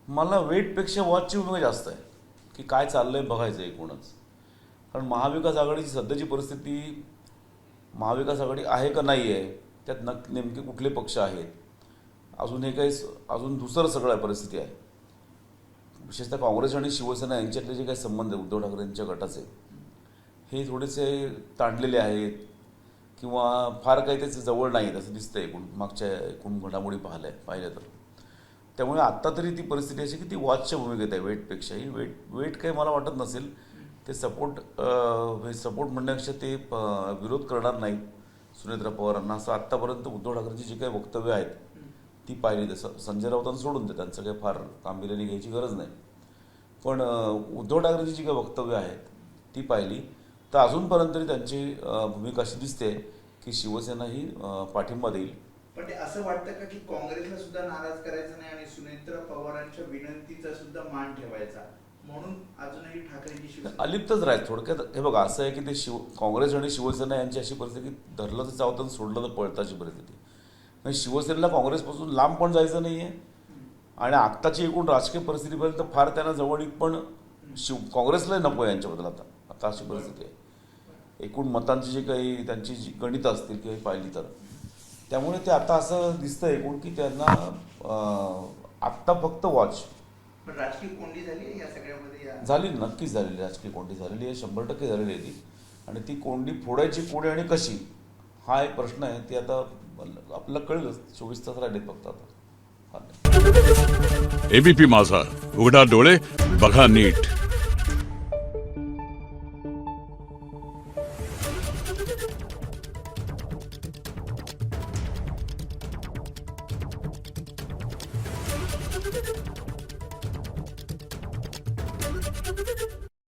मला वेटपेक्षा वॉचची भूमिका जास्त आहे की काय चाललंय बघायचं एकूणच. कारण महाविकास आघाडीची सध्याची परिस्थिती, महाविकास आघाडी आहे का नाही आहे, त्यात नेमके कुठले पक्ष आहेत, अजून हे काही अजून दुसरं सगळं परिस्थिती आहे. विशेषतः काँग्रेस आणि शिवसेना यांच्यातले जे काही संबंध आहे उद्धव ठाकरेंच्या गटाचे, हे थोडेसे ताणलेले आहेत किंवा फार काही त्याचे जवळ नाही आहेत असं दिसतं मागच्या एकूण घडामोडी पाहिल्या तर. त्यामुळे आत्ता तरी ती परिस्थिती अशी की ती वॉचच्या भूमिकेत आहे वेटपेक्षाही. वेट काही मला वाटत नसेल. ते सपोर्ट म्हणण्यापेक्षा ते विरोध करणार नाहीत सुनेत्रा पवारांना, असं आत्तापर्यंत उद्धव ठाकरेंची जी काही वक्तव्य आहेत ती पाहिली. तसं संजय राऊतांना सोडून दे, त्यांचं काही फार गांभीर्याने घ्यायची गरज नाही. पण उद्धव ठाकरेंची जी काही वक्तव्य आहेत ती पाहिली तर अजूनपर्यंत तरी त्यांची भूमिका अशी दिसते की शिवसेना ही पाठिंबा देईल. पण ते असं वाटतं का की काँग्रेसला सुद्धा नाराज करायचं नाही आणि सुनेत्रा पवारांच्या विनंतीचा सुद्धा मान ठेवायचा, म्हणून अजूनही ठाकरेंची शिवसेना अलिप्तच राहत थोडक्यात. हे बघा, असं आहे की ते काँग्रेस आणि शिवसेना यांची अशी परिस्थिती, धरलं तर चावतं सोडलं तर पळताची परिस्थिती. म्हणजे शिवसेनेला काँग्रेसपासून लांब पण जायचं नाही आहे आणि आत्ताची एकूण राजकीय परिस्थितीपर्यंत फार त्यांना जवळीक पण काँग्रेसलाही नको आहे यांच्याबद्दल. आता अशी परिस्थिती आहे. एकूण मतांची जी काही त्यांची जी गणितं असतील किंवा पाहिली तर, त्यामुळे ते आता असं दिसतं एकूण की त्यांना आत्ता फक्त वॉच. पण राजकीय कोंडी झाली आहे या सगळ्यामध्ये झाली, नक्कीच झालेली राजकीय कोंडी झालेली आहे, 100% झालेली आहे ती. आणि ती कोंडी फोडायची पुढे आणि कशी, हा एक प्रश्न आहे. ते आता आपल्याला कळेलच. 24 तास राहिलेत फक्त आता. एबीपी माझा, उघडा डोळे बघा नीट.